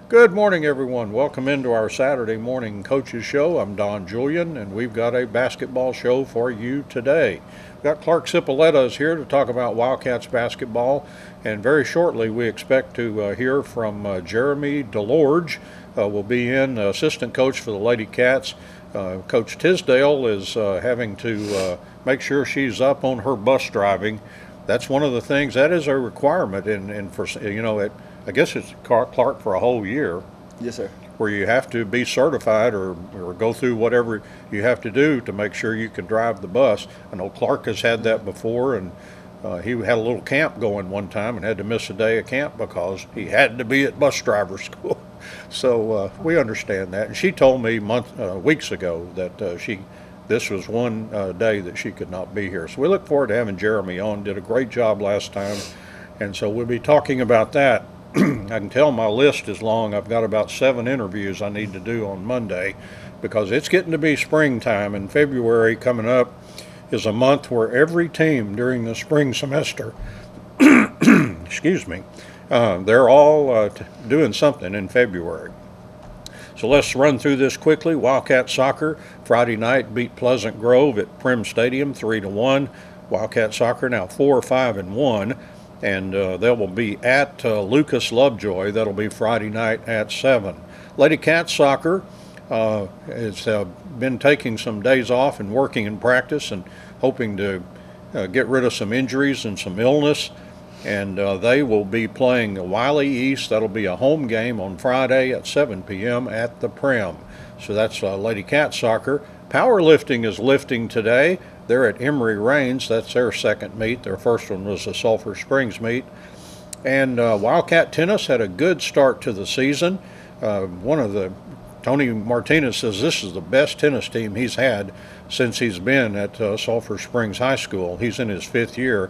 Good morning, everyone. Welcome into our Saturday morning coaches show. I'm Don Julian, and we've got a basketball show for you today. We've got Clark Cipoletta is here to talk about Wildcats basketball, and very shortly we expect to hear from Jeremy DeLorge. Will be in assistant coach for the Lady Cats. Coach Tisdale is having to make sure she's up on her bus driving. That's one of the things that is a requirement, and for I guess it's Clark for a whole year Yes, sir. where you have to be certified or go through whatever you have to do to make sure you can drive the bus. I know Clark has had that before, and he had a little camp going one time and had to miss a day of camp because he had to be at bus driver school. So we understand that. And she told me weeks ago that this was one day that she could not be here. So we look forward to having Jeremy on. Did a great job last time, and so we'll be talking about that. I can tell my list is long. I've got about 7 interviews I need to do on Monday because it's getting to be springtime, and February coming up is a month where every team during the spring semester, excuse me, they're all doing something in February. So let's run through this quickly. Wildcat soccer Friday night beat Pleasant Grove at Prim Stadium 3-1. Wildcat soccer now 4-5-1. And they will be at Lucas Lovejoy. That'll be Friday night at 7. Lady Cat Soccer has been taking some days off and working in practice and hoping to get rid of some injuries and some illness. And they will be playing the Wiley East. That'll be a home game on Friday at 7 p.m. at the Prim. So that's Lady Cat Soccer. Powerlifting is lifting today. They're at Emory Rains. That's their second meet. Their first one was the Sulphur Springs meet. And Wildcat Tennis had a good start to the season. Tony Martinez says this is the best tennis team he's had since he's been at Sulphur Springs High School. He's in his 5th year.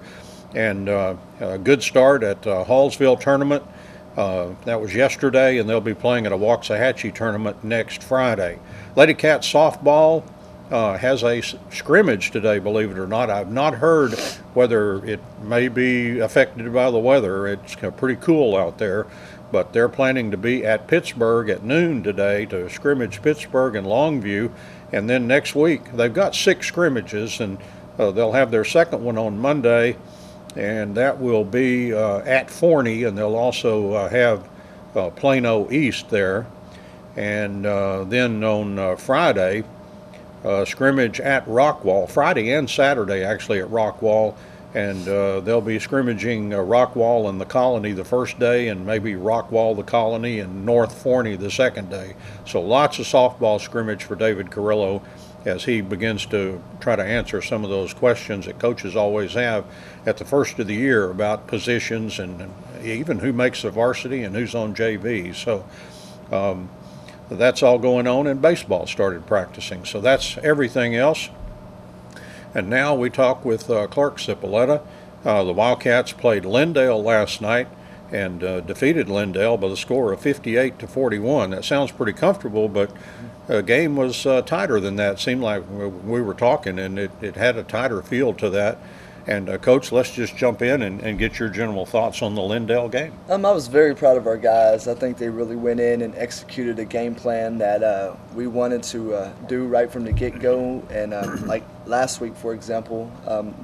And a good start at Hallsville tournament. That was yesterday, and they'll be playing at a Waxahachie tournament next Friday. Lady Cat softball has a scrimmage today, believe it or not. I've not heard whether it may be affected by the weather. It's pretty cool out there, but they're planning to be at Pittsburgh at noon today to scrimmage Pittsburgh and Longview, and then next week they've got 6 scrimmages, and they'll have their second one on Monday, and that will be at Forney, and they'll also have Plano East there, and then on Friday, scrimmage at Rockwall, Friday and Saturday actually at Rockwall, and they'll be scrimmaging Rockwall and the Colony the first day, and maybe Rockwall, the Colony, and North Forney the second day. So lots of softball scrimmage for David Carrillo as he begins to try to answer some of those questions that coaches always have at the first of the year about positions and even who makes the varsity and who's on JV. So that's all going on, and baseball started practicing. So that's everything else. And now we talk with Clark Cipoletta. The Wildcats played Lindale last night and defeated Lindale by the score of 58-41. That sounds pretty comfortable, but the game was tighter than that. It seemed like we were talking, and it had a tighter feel to that. And Coach, let's just jump in and get your general thoughts on the Lindale game. I was very proud of our guys. I think they really went in and executed a game plan that we wanted to do right from the get-go. And like last week, for example,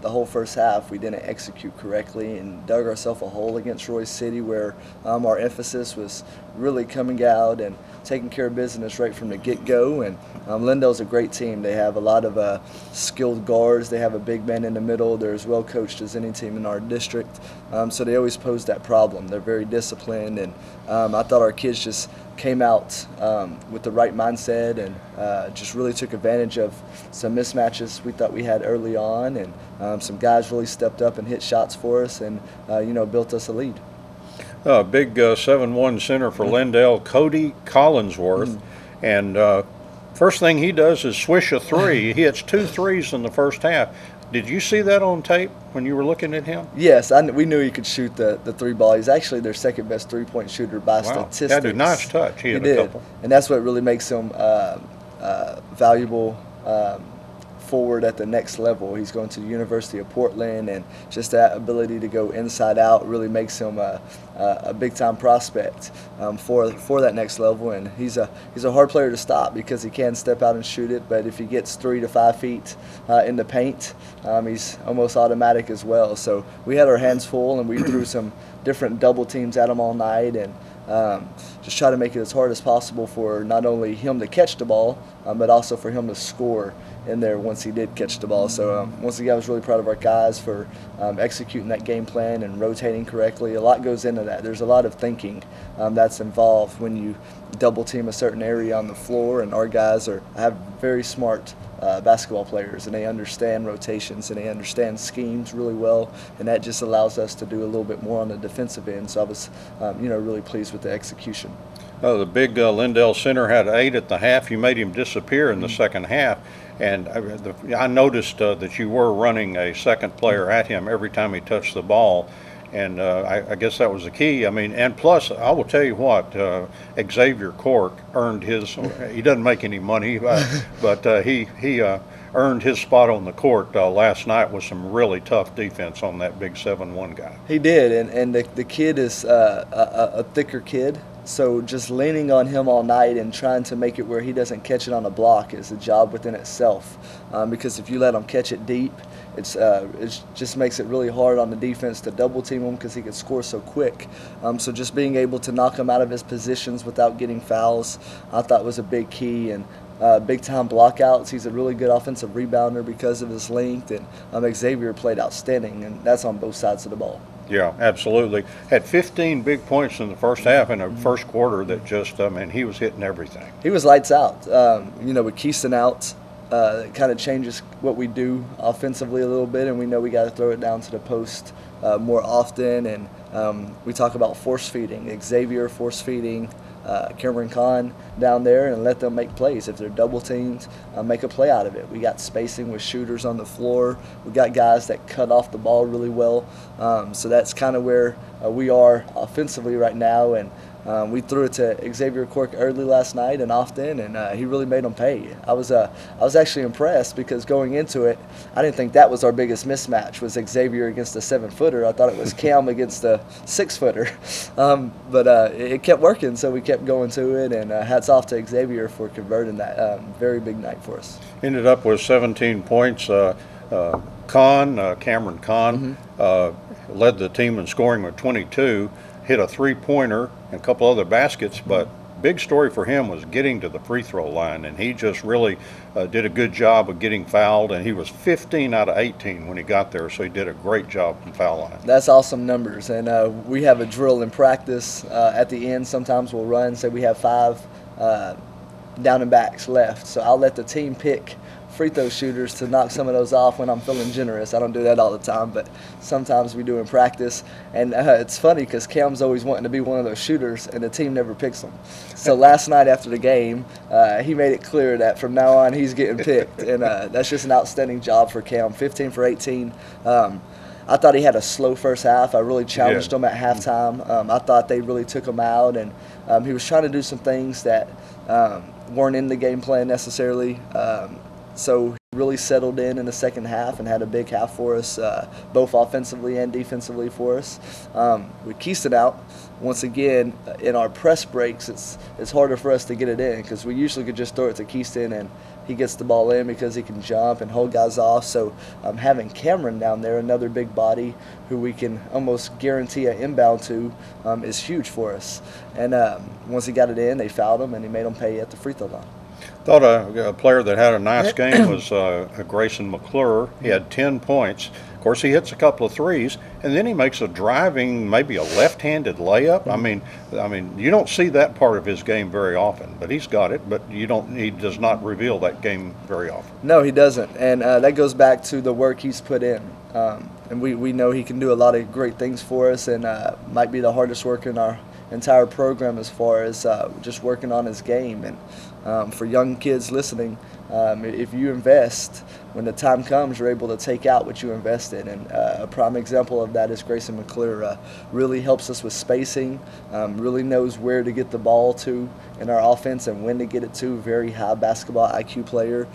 the whole first half we didn't execute correctly and dug ourselves a hole against Roy City, where our emphasis was really coming out and taking care of business right from the get-go. And Lindale's a great team. They have a lot of skilled guards. They have a big man in the middle. They're as well coached as any team in our district. So they always pose that problem. They're very disciplined, and I thought our kids just came out with the right mindset and just really took advantage of some mismatches we thought we had early on, and some guys really stepped up and hit shots for us and built us a lead. Big 7-1 center for Lindale, Cody Collinsworth, and first thing he does is swish a 3. He hits 2 threes in the first half. Did you see that on tape when you were looking at him? Yes, we knew he could shoot the 3 ball. He's actually their second best 3-point shooter by statistics. Had a nice touch. He had a couple. And that's what really makes him valuable forward at the next level. He's going to the University of Portland, and just that ability to go inside out really makes him a big-time prospect for that next level. And he's a hard player to stop because he can step out and shoot it, but if he gets 3 to 5 feet in the paint, he's almost automatic as well. So we had our hands full, and we threw some different double teams at him all night, and just try to make it as hard as possible for not only him to catch the ball, but also for him to score in there once he did catch the ball. So once again, I was really proud of our guys for executing that game plan and rotating correctly. A lot goes into that. There's a lot of thinking that's involved when you double team a certain area on the floor, and our guys have very smart basketball players, and they understand rotations and they understand schemes really well, and that just allows us to do a little bit more on the defensive end. So I was really pleased with the execution. Oh, the big Lindell center had 8 at the half. You made him disappear in the second half, and I noticed that you were running a second player at him every time he touched the ball, and I guess that was the key. I mean, and plus, I will tell you what, Xavier Cork earned his. He doesn't make any money, but he earned his spot on the court last night with some really tough defense on that big 7'1" guy. He did, and the kid is a thicker kid. So just leaning on him all night and trying to make it where he doesn't catch it on a block is a job within itself. Because if you let him catch it deep, it just makes it really hard on the defense to double team him because he can score so quick. So just being able to knock him out of his positions without getting fouls, I thought was a big key. And big-time blockouts. He's a really good offensive rebounder because of his length, and Xavier played outstanding, and that's on both sides of the ball. Yeah, absolutely. Had 15 big points in the first half in the first quarter that just, he was hitting everything. He was lights out. With Keyston out, it kind of changes what we do offensively a little bit, and we know we got to throw it down to the post more often, and we talk about force feeding. Xavier force feeding Cameron Kahn down there and let them make plays. If they're double teamed, make a play out of it. We got spacing with shooters on the floor. We got guys that cut off the ball really well. So that's kind of where we are offensively right now. And we threw it to Xavier Cork early last night and often, and he really made them pay. I was actually impressed because going into it, I didn't think that was our biggest mismatch, was Xavier against a 7-footer. I thought it was Cam against a 6-footer. But it kept working, so we kept going to it, and hats off to Xavier for converting that very big night for us. Ended up with 17 points. Cameron Kahn, led the team in scoring with 22. Hit a 3-pointer and a couple other baskets, but big story for him was getting to the free throw line, and he just really did a good job of getting fouled, and he was 15 out of 18 when he got there, so he did a great job in foul line. That's awesome numbers, and we have a drill in practice at the end. Sometimes we'll run, say we have 5 down and backs left, so I'll let the team pick free throw shooters to knock some of those off when I'm feeling generous. I don't do that all the time, but sometimes we do in practice. And it's funny because Cam's always wanting to be one of those shooters, and the team never picks him. So last night after the game, he made it clear that from now on he's getting picked, and that's just an outstanding job for Cam. 15 for 18. I thought he had a slow first half. I really challenged him at halftime. I thought they really took him out, and he was trying to do some things that weren't in the game plan necessarily. So he really settled in the second half and had a big half for us, both offensively and defensively for us. With Keyston out, once again, in our press breaks, it's harder for us to get it in because we usually could just throw it to Keyston and he gets the ball in because he can jump and hold guys off. So having Cameron down there, another big body who we can almost guarantee an inbound to, is huge for us. And once he got it in, they fouled him and he made them pay at the free throw line. Thought a player that had a nice game was Grayson McClure. He had 10 points. Of course, he hits a couple of threes, and then he makes a driving, maybe a left-handed layup. I mean, you don't see that part of his game very often, but he's got it. But he does not reveal that game very often. No, he doesn't, and that goes back to the work he's put in. And we know he can do a lot of great things for us, and might be the hardest worker in our entire program as far as just working on his game. And for young kids listening, If you invest, when the time comes, you're able to take out what you invested. And a prime example of that is Grayson McClure. Really helps us with spacing, really knows where to get the ball to in our offense and when to get it to. Very high basketball IQ player.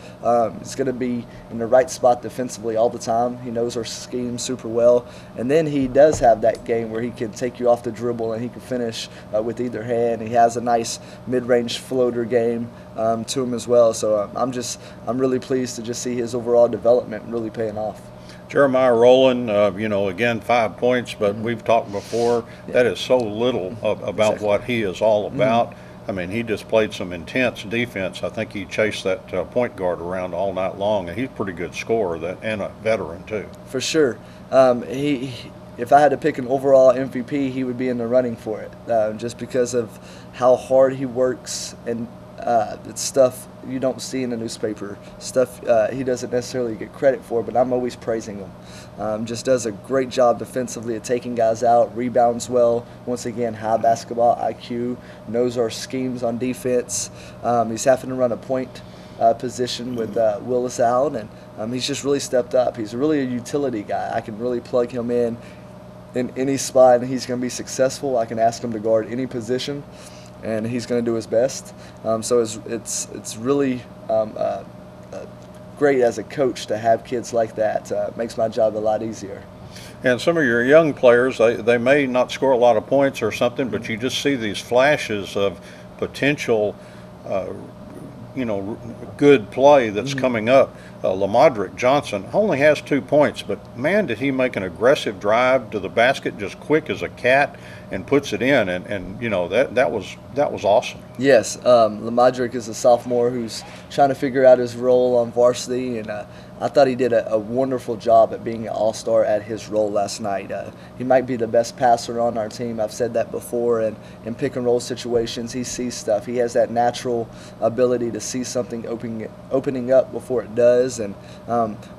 He's going to be in the right spot defensively all the time. He knows our scheme super well. And then he does have that game where he can take you off the dribble and he can finish with either hand. He has a nice mid-range floater game to him as well. So I'm really pleased to just see his overall development really paying off. Jeremiah Rowland, again, 5 points, but we've talked before, that is so little about what he is all about. I mean, he just played some intense defense. I think he chased that point guard around all night long, and he's a pretty good scorer and a veteran, too. For sure. If I had to pick an overall MVP, he would be in the running for it, just because of how hard he works, and it's stuff you don't see in the newspaper, stuff he doesn't necessarily get credit for, but I'm always praising him. Just does a great job defensively of taking guys out, rebounds well, once again, high basketball IQ, knows our schemes on defense. He's having to run a point position with Willis out, and he's just really stepped up. He's really a utility guy. I can really plug him in any spot, and he's going to be successful. I can ask him to guard any position, and he's going to do his best. So it's really great as a coach to have kids like that. Makes my job a lot easier. And some of your young players, they may not score a lot of points or something, but you just see these flashes of potential good play that's coming up. Lamadrick Johnson only has 2 points, but man, did he make an aggressive drive to the basket, just quick as a cat, and puts it in, and that was awesome. Yes, Lamadrick is a sophomore who's trying to figure out his role on varsity, and I thought he did a wonderful job at being an all-star at his role last night. He might be the best passer on our team. I've said that before, and in pick-and-roll situations, he sees stuff. He has that natural ability to see something opening up before it does, and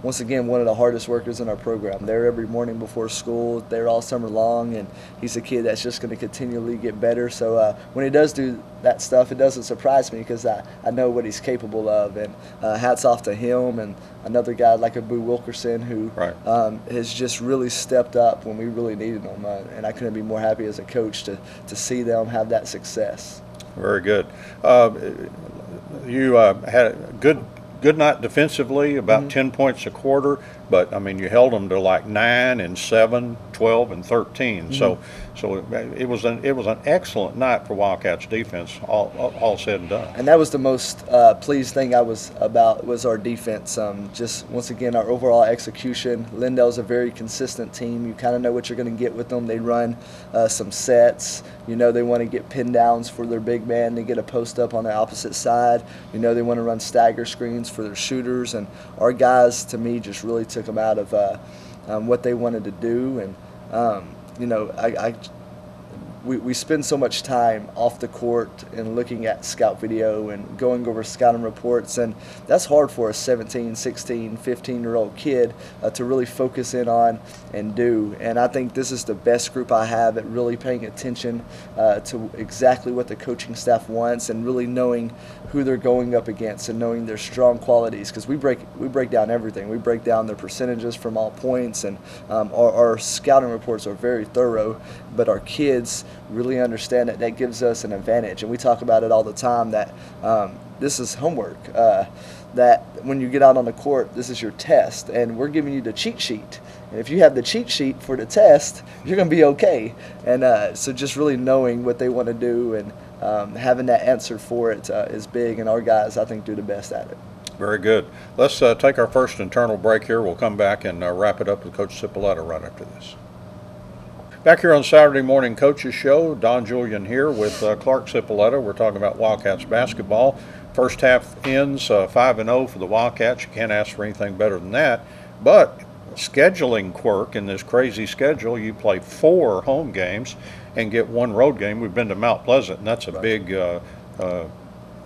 once again, one of the hardest workers in our program. They're every morning before school. They're all summer long, and he's a kid that's just going to continually get better. So when he does do that stuff, it doesn't surprise me because I know what he's capable of, and hats off to him and another guy like a Boo Wilkerson who has just really stepped up when we really needed him, and I couldn't be more happy as a coach to see them have that success. Very good. You had a good night defensively, about 10 points a quarter, but I mean you held them to like 9 and 7, 12 and 13. So it was an excellent night for Wildcats defense, all said and done. And that was the most pleased thing I was about was our defense. Just once again our overall execution. Lindell's a very consistent team. You kind of know what you're going to get with them. They run some sets. They want to get pin downs for their big man. They get a post up on the opposite side. They want to run stagger screens for their shooters. And our guys, to me, just really took them out of what they wanted to do. And we spend so much time off the court and looking at scout video and going over scouting reports, and that's hard for a 17, 16, 15-year-old kid to really focus in on and do. And I think this is the best group I have at really paying attention to exactly what the coaching staff wants and really knowing who they're going up against and knowing their strong qualities, because we break down everything. We break down their percentages from all points, and our scouting reports are very thorough, but our kids really understand that gives us an advantage. And we talk about it all the time that this is homework, that when you get out on the court, this is your test, and we're giving you the cheat sheet. And if you have the cheat sheet for the test, you're going to be okay. And so just really knowing what they want to do and having that answer for it is big, and our guys, I think, do the best at it. Very good. Let's take our first internal break here. We'll come back and wrap it up with Coach Cipoletta right after this. Back here on Saturday Morning Coaches Show, Don Julian here with Clark Cipoletta. We're talking about Wildcats basketball. First half ends 5-0 for the Wildcats. You can't ask for anything better than that. But scheduling quirk in this crazy schedule, you play 4 home games and get 1 road game. We've been to Mount Pleasant, and that's a big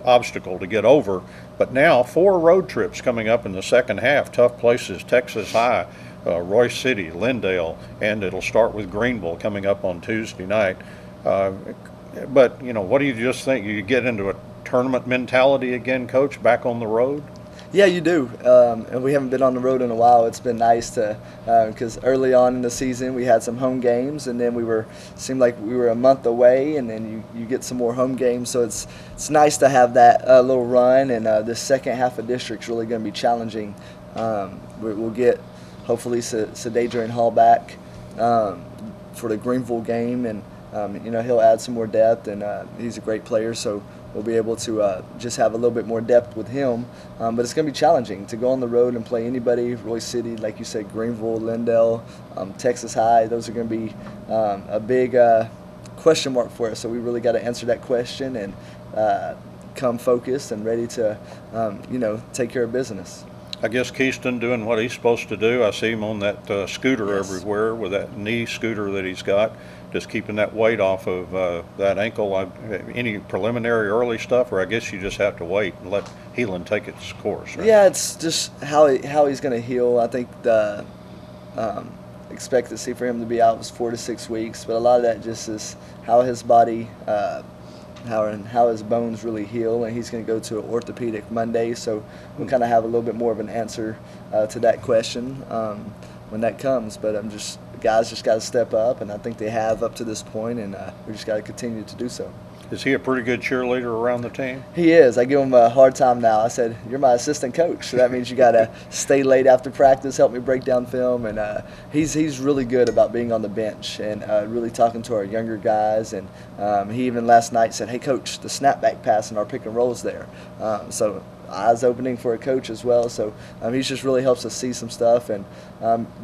obstacle to get over. But now 4 road trips coming up in the second half. Tough places: Texas High, Royce City, Lindale, and it'll start with Greenville coming up on Tuesday night. But what do you just think? You get into a tournament mentality again, Coach, back on the road? Yeah, you do. And we haven't been on the road in a while. It's been nice to, because early on in the season we had some home games, and then seemed like we were a month away, and then you get some more home games. So it's nice to have that little run. And this second half of district's really going to be challenging. We'll get hopefully Sadadrian Hall back for the Greenville game, and he'll add some more depth, and he's a great player. So we'll be able to just have a little bit more depth with him. But it's going to be challenging to go on the road and play anybody, Roy City, like you said, Greenville, Lindale, Texas High. Those are going to be a big question mark for us. So we really got to answer that question and come focused and ready to, take care of business. I guess Keyston doing what he's supposed to do. I see him on that scooter everywhere with that knee scooter that he's got, just keeping that weight off of that ankle. Any preliminary early stuff, or I guess you just have to wait and let healing take its course, right? Yeah, it's just how he's going to heal. I think the expectancy for him to be out was 4 to 6 weeks, but a lot of that just is how his body how his bones really heal, and he's going to go to an orthopedic Monday, so we'll kind of have a little bit more of an answer to that question when that comes. But guys just got to step up, and I think they have up to this point, and we just got to continue to do so. Is he a pretty good cheerleader around the team? He is. I give him a hard time now. I said, "You're my assistant coach, so that means you got to stay late after practice, help me break down film." And he's really good about being on the bench and really talking to our younger guys. And he even last night said, "Hey, coach, the snapback pass in our pick and roll's there." So eyes opening for a coach as well. So he just really helps us see some stuff, and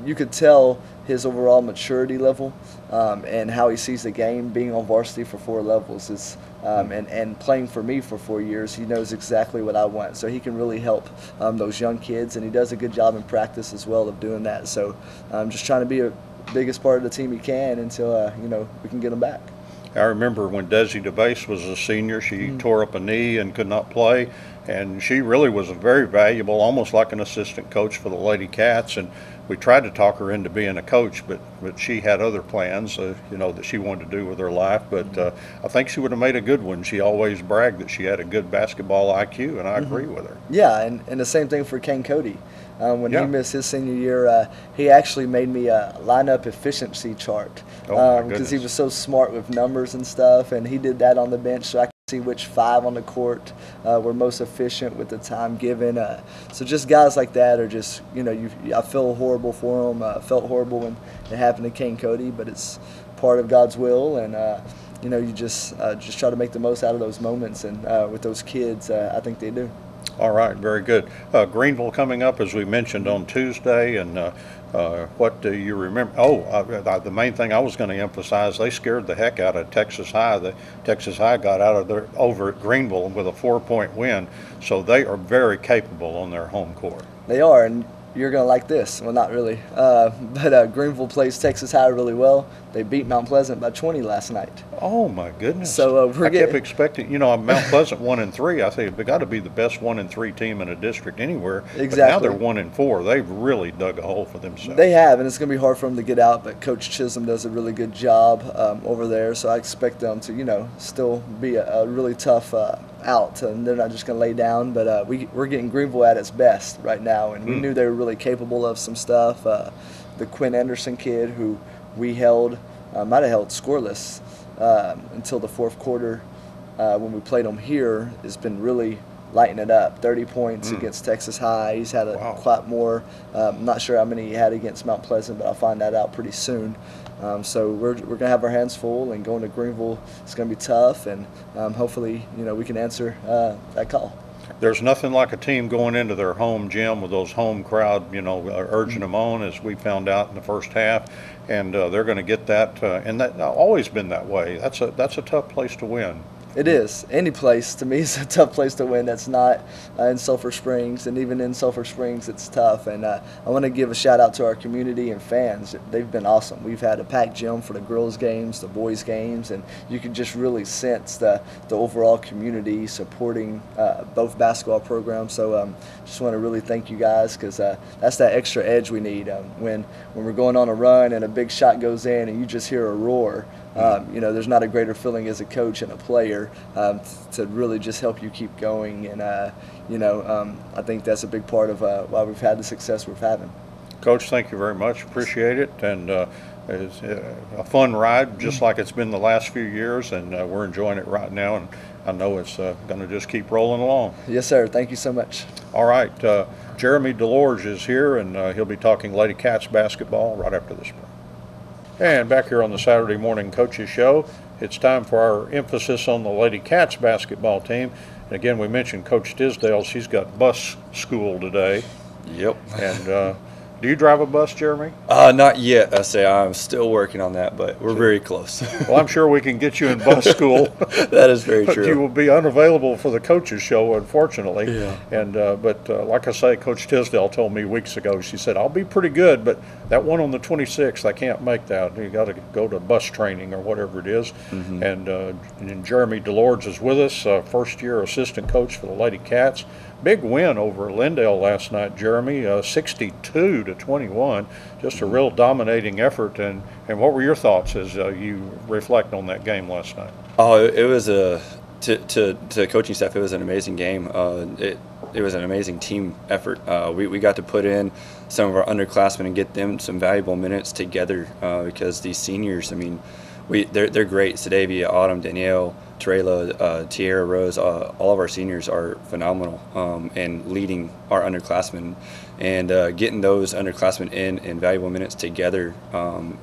you could tell his overall maturity level and how he sees the game. Being on varsity for 4 levels is and playing for me for 4 years, he knows exactly what I want. So he can really help those young kids, and he does a good job in practice as well of doing that. So I'm just trying to be a biggest part of the team he can until we can get him back. I remember when Desi DeBase was a senior, she tore up a knee and could not play, and she really was very valuable, almost like an assistant coach for the Lady Cats. And we tried to talk her into being a coach, but she had other plans, that she wanted to do with her life. But I think she would have made a good one. She always bragged that she had a good basketball IQ, and I agree with her. Yeah, and the same thing for Kane Cody. When he missed his senior year, he actually made me a lineup efficiency chart because he was so smart with numbers and stuff, and he did that on the bench, so I could see which 5 on the court were most efficient with the time given. So just guys like that are just, I feel horrible for them. Felt horrible when it happened to Kane Cody, but it's part of God's will, and you just try to make the most out of those moments, and with those kids, I think they do. All right, very good. Greenville coming up, as we mentioned, on Tuesday, and what do you remember? The main thing I was going to emphasize, they scared the heck out of Texas High. The Texas High got out of there over at Greenville with a 4-point win, so they are very capable on their home court. They are, and you're going to like this. Well, not really, but Greenville plays Texas High really well. They beat Mount Pleasant by 20 last night. Oh my goodness! So I kept expecting, Mount Pleasant 1-3. I think they got to be the best 1-3 team in a district anywhere. Exactly. But now they're 1-4. They've really dug a hole for themselves. They have, and it's going to be hard for them to get out. But Coach Chisholm does a really good job over there. So I expect them to, still be a really tough out, and they're not just going to lay down. But we're getting Greenville at its best right now, and we knew they were really capable of some stuff. The Quinn Anderson kid, who we might have held scoreless until the 4th quarter when we played him here, has been really lighting it up. 30 points against Texas High. He's had quite more. I'm not sure how many he had against Mount Pleasant, but I'll find that out pretty soon. So we're going to have our hands full, and going to Greenville, it's going to be tough, and hopefully we can answer that call. There's nothing like a team going into their home gym with those home crowd, urging them on, as we found out in the first half, and they're going to get that. And that always been that way. That's a tough place to win. It is. Any place, to me, is a tough place to win that's not in Sulphur Springs, and even in Sulphur Springs it's tough. And I want to give a shout out to our community and fans. They've been awesome. We've had a packed gym for the girls' games, the boys' games, and you can just really sense the overall community supporting both basketball programs. So just want to really thank you guys, because that's that extra edge we need when we're going on a run and a big shot goes in and you just hear a roar. You know, there's not a greater feeling as a coach and a player to really just help you keep going. And, you know, I think that's a big part of why we've had the success we're having. Coach, thank you very much. Appreciate it. And it's a fun ride, just like it's been the last few years, and we're enjoying it right now. And I know it's going to just keep rolling along. Yes, sir. Thank you so much. All right. Jeremy DeLorge is here, and he'll be talking Lady Cats basketball right after this break. And back here on the Saturday Morning Coaches Show, it's time for our emphasis on the Lady Cats basketball team. And again, we mentioned Coach Tisdale. She's got bus school today. Yep. And do you drive a bus, Jeremy? Not yet. I'm still working on that, but we're very close. Well, I'm sure we can get you in bus school. That is very true. But you will be unavailable for the coaches show, unfortunately. Yeah. And but like I say, Coach Tisdale told me weeks ago. She said, "I'll be pretty good, but that one on the 26th, I can't make that. You got to go to bus training or whatever it is." Mm-hmm. And Jeremy DeLorge is with us, first-year assistant coach for the Lady Cats. Big win over Lindale last night, Jeremy, 62-21. Just a real dominating effort. And what were your thoughts as you reflect on that game last night? Oh, it was to coaching staff. It was an amazing game. It was an amazing team effort. We got to put in some of our underclassmen and get them some valuable minutes together because these seniors, I mean, they're great. Sadavia, Autumn, Danielle, Terela, Tierra, Rose, all of our seniors are phenomenal and leading our underclassmen and getting those underclassmen in valuable minutes together,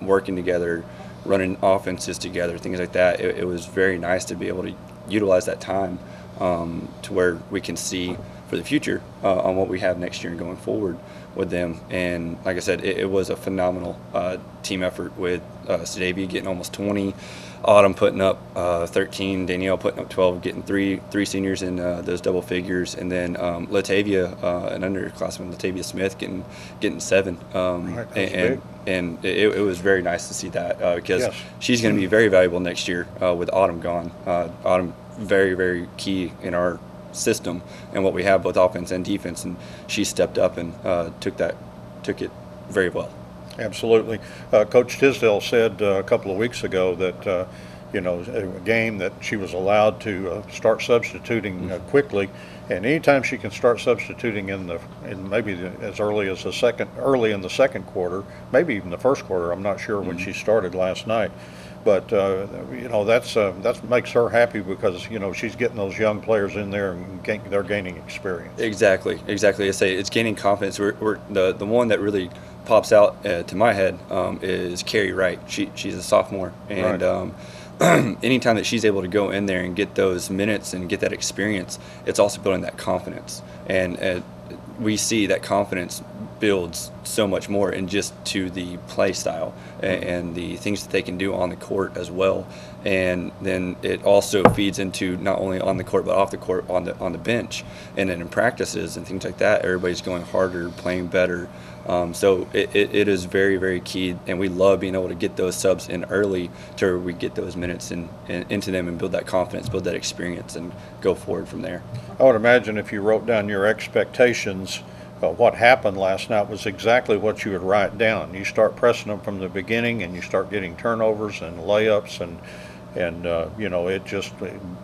working together, running offenses together, things like that. It was very nice to be able to utilize that time to where we can see for the future on what we have next year and going forward with them. And like I said, it was a phenomenal team effort with Sadavia getting almost 20, Autumn putting up 13, Danielle putting up 12, getting three seniors in those double figures, and then Latavia, an underclassman, Latavia Smith, getting 7. Right, and it was very nice to see that because yes, she's going to be very valuable next year with Autumn gone. Autumn very, very key in our system and what we have both offense and defense, and she stepped up and took it very well. Absolutely. Coach Tisdale said a couple of weeks ago that you know, a game that she was allowed to start substituting quickly, and anytime she can start substituting in maybe as early as early in the second quarter, maybe even the first quarter. I'm not sure when she started last night. But you know, that makes her happy because, you know, she's getting those young players in there and they're gaining experience. Exactly. I say it's gaining confidence. We're the one that really pops out to my head is Carrie Wright. She's a sophomore, and right. Anytime that she's able to go in there and get those minutes and get that experience, it's also building that confidence. And we see that confidence builds so much more in just to the play style and the things that they can do on the court as well. And then it also feeds into not only on the court but off the court on the bench, and then in practices and things like that. Everybody's going harder, playing better. So it is very, very key, and we love being able to get those subs in early to where we get those minutes into them and build that confidence, build that experience, and go forward from there. I would imagine if you wrote down your expectations, what happened last night was exactly what you would write down. You start pressing them from the beginning, and you start getting turnovers and layups, and you know,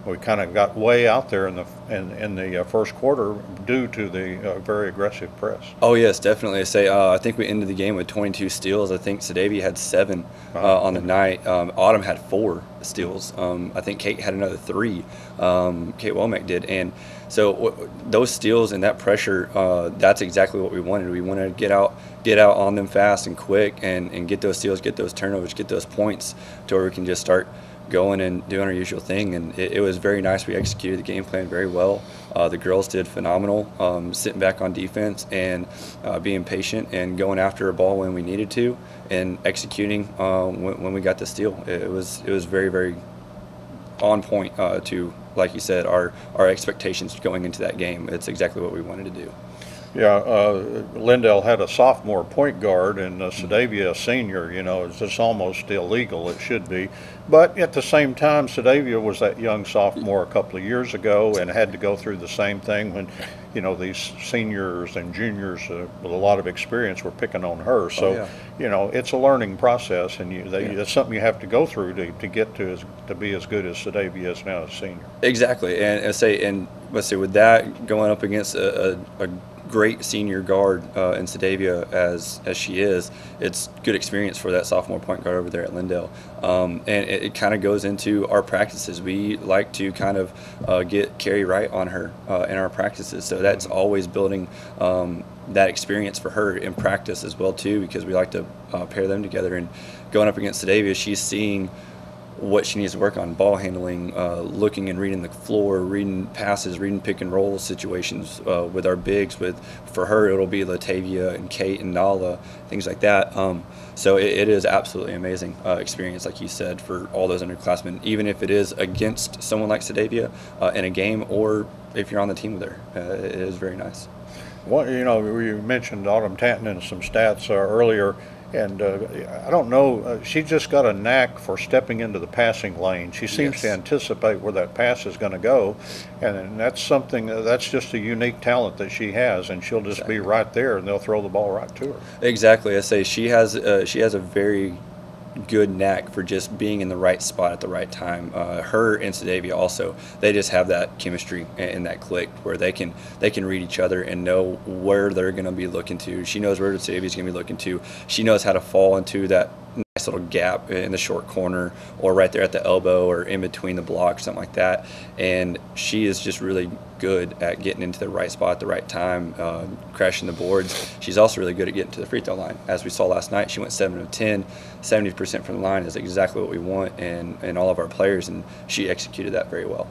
we kind of got way out there in the first quarter due to the very aggressive press. Oh yes, definitely. I think we ended the game with 22 steals. I think Sadavia had 7 on the night. Autumn had 4 steals. I think Kate had another 3. Kate Womack did, and so those steals and that pressure, that's exactly what we wanted. We wanted to get out on them fast and quick, and get those steals, get those turnovers, get those points to where we can just start going and doing our usual thing. And it was very nice. We executed the game plan very well. The girls did phenomenal, sitting back on defense and being patient and going after a ball when we needed to, and executing when we got the steal. It was very, very on point to, like you said, our expectations going into that game. It's exactly what we wanted to do. Yeah, Lindell had a sophomore point guard and Sadavia a senior. You know, it's just almost illegal. It should be. But at the same time, Sadavia was that young sophomore a couple of years ago and had to go through the same thing when, you know, these seniors and juniors with a lot of experience were picking on her. So, yeah. you know, it's a learning process, and Yeah. that's something you have to go through to get to be as good as Sadavia is now as a senior. Exactly, and let's say with that going up against a great senior guard in Sadavia as she is, it's good experience for that sophomore point guard over there at Lindell. And it kind of goes into our practices. We like to kind of get Carrie Wright on her in our practices, so that's always building that experience for her in practice as well too, because we like to pair them together. And going up against Sadavia, she's seeing what she needs to work on: ball handling, looking and reading the floor, reading passes, reading pick and roll situations with our bigs. For her, it'll be Latavia and Kate and Nala, things like that. So it is absolutely amazing experience, like you said, for all those underclassmen, even if it is against someone like Sadavia in a game, or if you're on the team with her. It is very nice. Well, you know, you mentioned Autumn Tanton and some stats earlier, and I don't know, she just got a knack for stepping into the passing lane. She seems Yes. to anticipate where that pass is going to go, and that's something, that's just a unique talent that she has, and she'll just be right there, and they'll throw the ball right to her. Exactly. I say she has a very good knack for just being in the right spot at the right time. Her and Sadavia also, they just have that chemistry and that click where they can read each other and know where they're going to be looking to. She knows where Sadavia's going to be looking to. She knows how to fall into that nice little gap in the short corner or right there at the elbow or in between the blocks, something like that. And she is just really good at getting into the right spot at the right time, crashing the boards. She's also really good at getting to the free throw line. As we saw last night, she went 7 of 10. 70% from the line is exactly what we want in all of our players, and she executed that very well.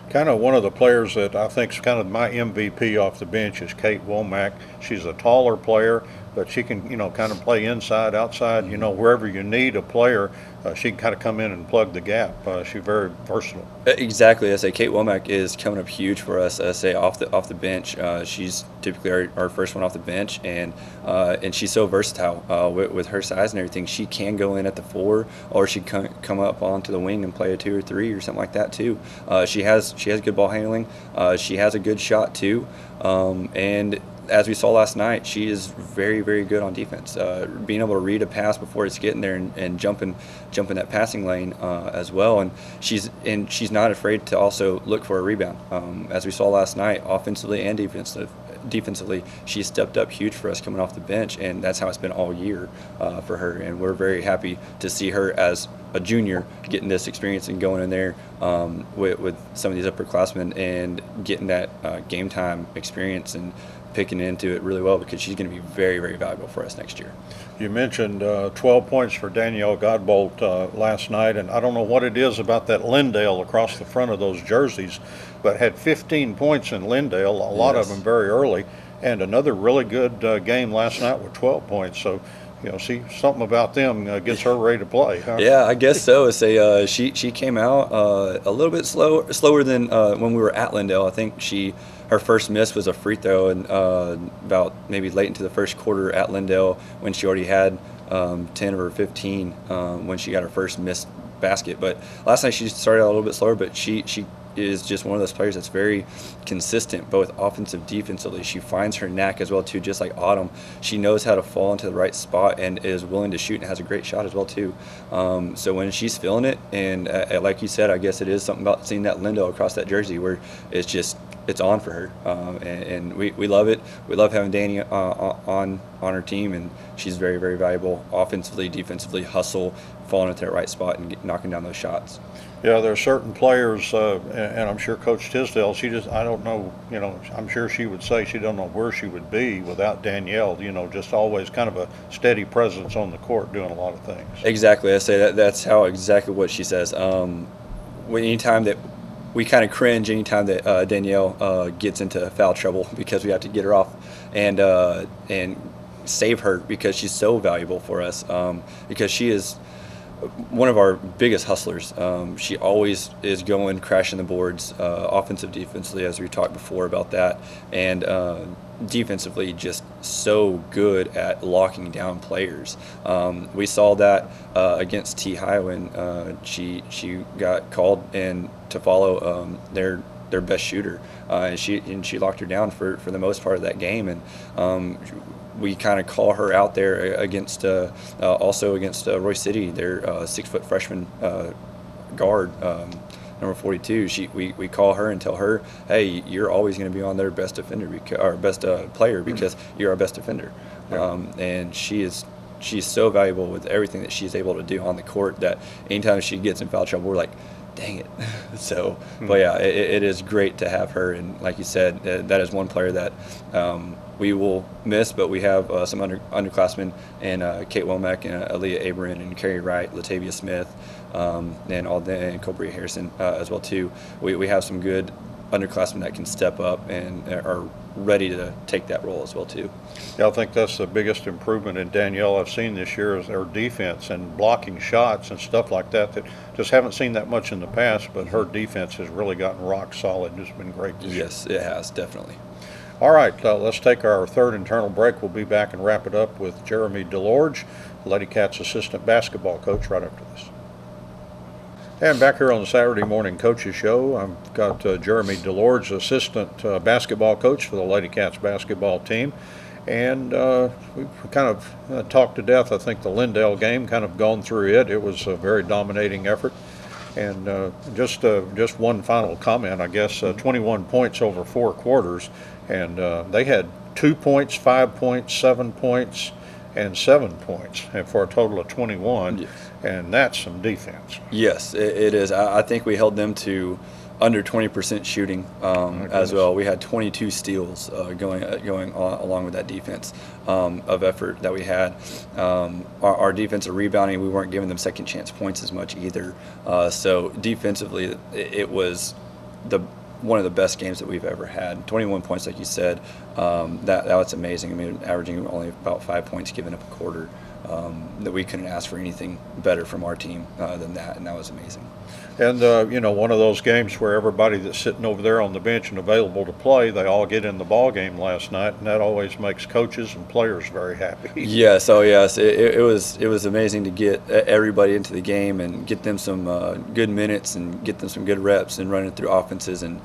Kind of one of the players that I think is kind of my MVP off the bench is Kate Womack. She's a taller player, but she can, you know, kind of play inside, outside, you know, wherever you need a player, she can kind of come in and plug the gap. She's very versatile. Exactly. I say Kate Womack is coming up huge for us. I say off the bench, she's typically our first one off the bench, and she's so versatile with her size and everything. She can go in at the 4, or she can come up onto the wing and play a 2 or 3 or something like that too. She has good ball handling. She has a good shot too, and as we saw last night, she is very, very good on defense. Being able to read a pass before it's getting there and jumping that passing lane as well. And she's not afraid to also look for a rebound. As we saw last night, offensively and defensively, she stepped up huge for us coming off the bench, and that's how it's been all year for her. And we're very happy to see her as a junior getting this experience and going in there with some of these upperclassmen and getting that game time experience and picking into it really well, because she's going to be very, very valuable for us next year. You mentioned 12 points for Danielle Godbolt last night, and I don't know what it is about that Lindale across the front of those jerseys, but had 15 points in Lindale, a lot of them very early, and another really good game last night with 12 points. So, you know, see, something about them gets her ready to play, huh? Yeah, I guess so. She came out a little bit slower than when we were at Lindale. I think her first miss was a free throw, and about maybe late into the first quarter at Lindale, when she already had 10 of her 15 when she got her first missed basket. But last night she started out a little bit slower, but she is just one of those players that's very consistent, both offensive, defensively. She finds her knack as well too, just like Autumn. She knows how to fall into the right spot and is willing to shoot and has a great shot as well too. So when she's feeling it, and like you said, I guess it is something about seeing that Lindale across that jersey where it's on for her, and we love it. We love having Danny on her team, and she's very, very valuable offensively, defensively, hustle, falling into that right spot and knocking down those shots. Yeah, there are certain players, and I'm sure Coach Tisdale, I don't know, you know, I'm sure she would say she don't know where she would be without Danielle, you know, just always kind of a steady presence on the court doing a lot of things. Exactly. I say that's how exactly what she says. Anytime that we kind of cringe anytime that Danielle gets into foul trouble, because we have to get her off and save her, because she's so valuable for us, because she is one of our biggest hustlers. She always is going, crashing the boards, offensive, defensively, as we talked before about that, and defensively just so good at locking down players. We saw that against T High when she got called in to follow their best shooter, and she locked her down for the most part of that game, and we kind of call her out there against also against Royce City, their 6-foot freshman guard, number 42. We call her and tell her, hey, you're always going to be on their best defender, our best player, because you're our best defender. And she's so valuable with everything that she's able to do on the court that anytime she gets in foul trouble, we're like, dang it. So, but yeah, it is great to have her. And like you said, that is one player that we will miss, but we have some underclassmen, and Kate Womack and Aaliyah Aberin and Carrie Wright, Latavia Smith, and Cobria Harrison as well too. We have some good underclassmen that can step up and are ready to take that role as well too. Yeah, I think that's the biggest improvement in Danielle I've seen this year is her defense and blocking shots and stuff like that just haven't seen that much in the past, but her defense has really gotten rock solid. It's been great this year. Yes, it has, definitely. All right, let's take our third internal break. We'll be back and wrap it up with Jeremy DeLorge, Lady Cats assistant basketball coach, right after this. And back here on the Saturday Morning Coaches Show, I've got Jeremy DeLorge, assistant basketball coach for the Lady Cats basketball team. And we've kind of talked to death, I think, the Lindale game, kind of gone through it. It was a very dominating effort. And just one final comment, I guess, 21 points over 4 quarters. And they had 2 points, 5 points, 7 points, and 7 points, and for a total of 21. Yes. And that's some defense. Yes, it is. I think we held them to under 20% shooting as well. We had 22 steals going along with that defense of effort that we had. Our defensive rebounding, we weren't giving them second chance points as much either. So defensively, it was one of the best games that we've ever had. 21 points, like you said, that was amazing. I mean, averaging only about 5 points given up a quarter. That we couldn't ask for anything better from our team than that, and that was amazing. And, one of those games where everybody that's sitting over there on the bench and available to play, they all get in the ball game last night, and that always makes coaches and players very happy. Yes, it was amazing to get everybody into the game and get them some good minutes and get them some good reps and running through offenses and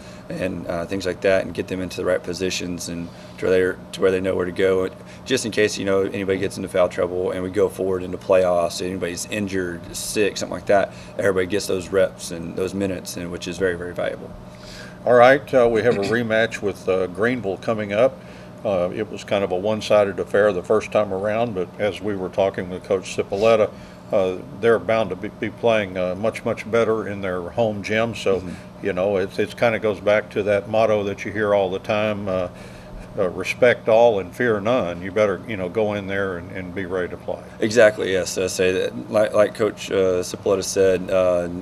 things like that, and get them into the right positions and to where they know where to go, just in case anybody gets into foul trouble and we go forward into playoffs, anybody's injured, sick, something like that. Everybody gets those reps and those minutes, and which is very, very valuable. All right, we have a rematch with Greenville coming up. It was kind of a one-sided affair the first time around, but as we were talking with Coach Cipoletta, they're bound to be playing much, much better in their home gym. So, it kind of goes back to that motto that you hear all the time, respect all and fear none. You better, go in there and be ready to play. Exactly, yes. I say that, like Coach Cipoletta said,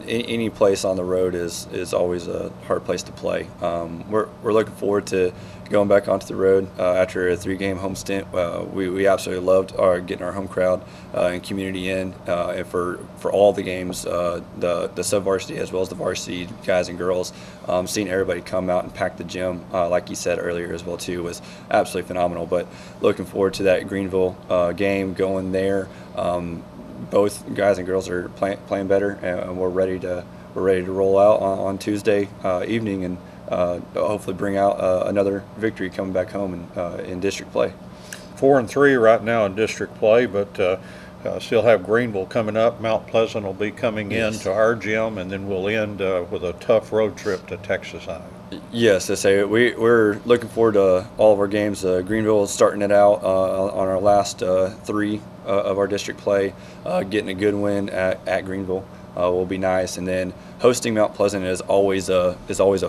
any place on the road is always a hard place to play. We're looking forward to going back onto the road after a 3-game home stint. We absolutely loved getting our home crowd and community in, and for all the games, the sub-varsity as well as the varsity guys and girls, seeing everybody come out and pack the gym, like you said earlier as well too, was absolutely phenomenal. But looking forward to that Greenville game, going there. Both guys and girls are playing better, and we're ready to roll out on Tuesday evening and hopefully bring out another victory coming back home in district play. 4-3 right now in district play, but still have Greenville coming up. Mount Pleasant will be coming in to our gym, and then we'll end with a tough road trip to Texas High. Yes, I say we're looking forward to all of our games. Greenville is starting it out on our last 3 of our district play, getting a good win at Greenville. Will be nice, and then hosting Mount Pleasant is always a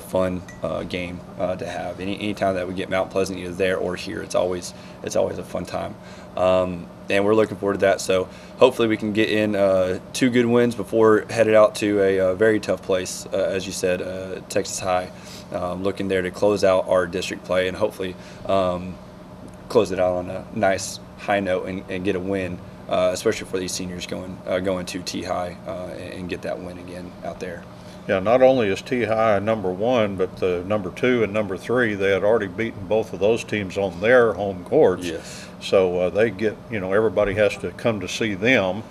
fun game to have. Anytime that we get Mount Pleasant either there or here, it's always a fun time, and we're looking forward to that. So hopefully we can get in 2 good wins before headed out to a very tough place, as you said, Texas High. Looking there to close out our district play and hopefully close it out on a nice high note and get a win especially for these seniors going to T-High and get that win again out there. Yeah, not only is T-High number 1, but the number 2 and number 3, they had already beaten both of those teams on their home courts. Yes. So they get, everybody has to come to see them.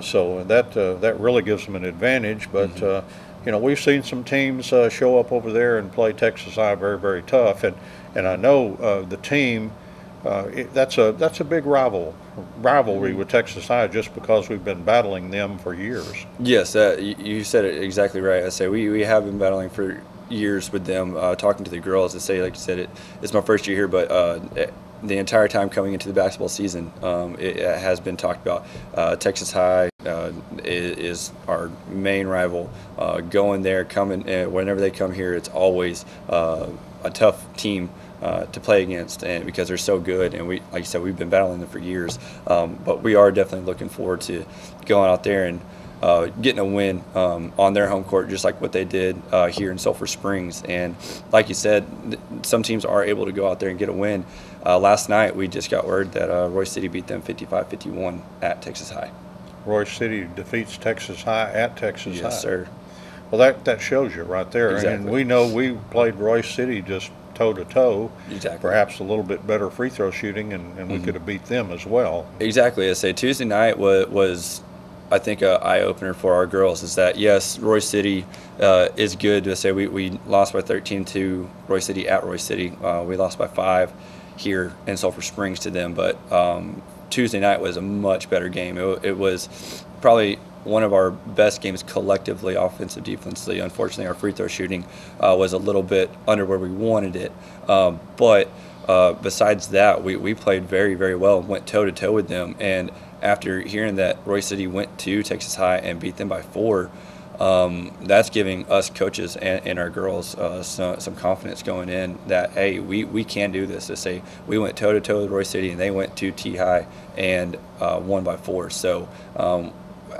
So that really gives them an advantage. But we've seen some teams show up over there and play Texas High very, very tough. And I know the team. That's a big rivalry with Texas High, just because we've been battling them for years. Yes, you said it exactly right. I say we have been battling for years with them. Talking to the girls, I say, like you said, it's my first year here, but the entire time coming into the basketball season, it has been talked about. Texas High is our main rival. Going there, coming whenever they come here, it's always a tough team to play against, and because they're so good, and we, like you said, we've been battling them for years. But we are definitely looking forward to going out there and getting a win on their home court, just like what they did here in Sulphur Springs. And like you said, some teams are able to go out there and get a win. Last night, we just got word that Royce City beat them 55-51 at Texas High. Royce City defeats Texas High at Texas High. Yes, sir. Well, that shows you right there. Exactly. And we know we played Royce City just toe-to-toe. Exactly. Perhaps a little bit better free throw shooting, and we could have beat them as well. Exactly. I say Tuesday night was I think, an eye-opener for our girls. Is that, yes, Royce City is good. To say we lost by 13 to Royce City at Royce City. We lost by 5 here in Sulphur Springs to them, but Tuesday night was a much better game. It was probably one of our best games collectively, offensive, defensively. Unfortunately, our free throw shooting was a little bit under where we wanted it. But besides that, we played very, very well, went toe-to-toe with them. And after hearing that Royce City went to Texas High and beat them by 4, that's giving us coaches and our girls some confidence going in that, hey, we can do this. To say we went toe-to-toe with Royce City and they went to T-High and won by 4. So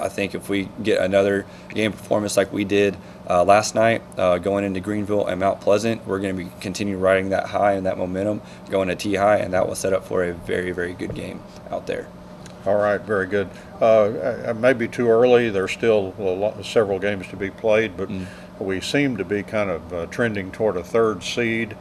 I think if we get another game performance like we did last night, going into Greenville and Mount Pleasant, we're going to be continue riding that high and that momentum going to T-High, and that will set up for a very, very good game out there. All right, very good. Maybe too early. There's still several games to be played, but we seem to be kind of trending toward a 3rd seed.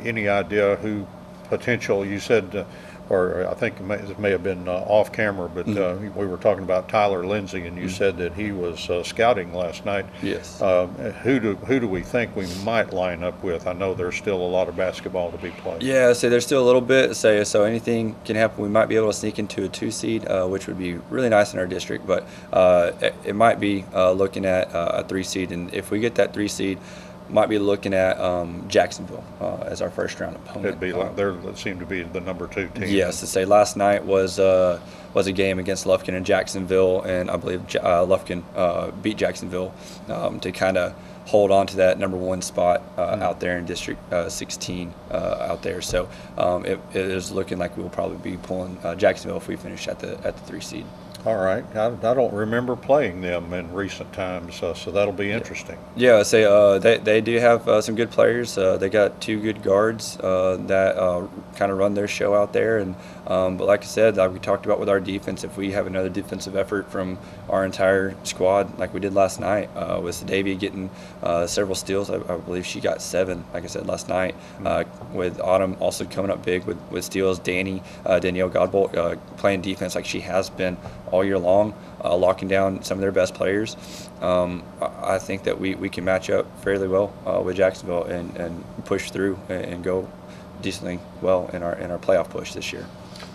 Any idea who potential? You said, or I think it may have been off camera, but we were talking about Tyler Lindsay, and you said that he was scouting last night. Yes. Who do we think we might line up with? I know there's still a lot of basketball to be played. Yeah, so there's still a little bit. So anything can happen. We might be able to sneak into a 2 seed, which would be really nice in our district. But it might be looking at a 3 seed, and if we get that 3 seed, might be looking at Jacksonville as our first round opponent. It'd be like they seem to be the number 2 team. Yes, to say last night was a game against Lufkin and Jacksonville, and I believe Lufkin beat Jacksonville to kind of hold on to that number 1 spot out there in District 16 out there. So it is looking like we will probably be pulling Jacksonville if we finish at the 3 seed. All right. I don't remember playing them in recent times, so that'll be interesting. Yeah, they do have some good players. They got 2 good guards that kind of run their show out there. And but like I said, like we talked about with our defense, if we have another defensive effort from our entire squad like we did last night, with Davy getting several steals, I believe she got 7, like I said, last night. With Autumn also coming up big with steals. Danielle Godbolt playing defense like she has been all year long, locking down some of their best players. I think that we can match up fairly well with Jacksonville and push through and go decently well in our playoff push this year.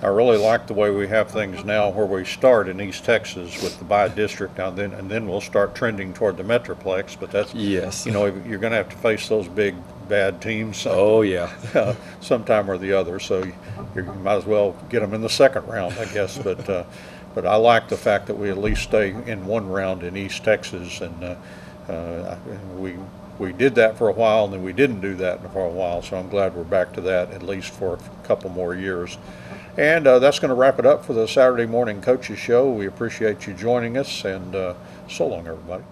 I really like the way we have things now, where we start in East Texas with the bi-district now, and then we'll start trending toward the Metroplex. But that's, yes, you're going to have to face those big bad teams. Oh yeah, sometime or the other. So you might as well get them in the 2nd round, I guess. But I like the fact that we at least stay in 1 round in East Texas, and we did that for a while, and then we didn't do that for a while. So I'm glad we're back to that, at least for a couple more years. And that's going to wrap it up for the Saturday Morning Coaches Show. We appreciate you joining us, and so long, everybody.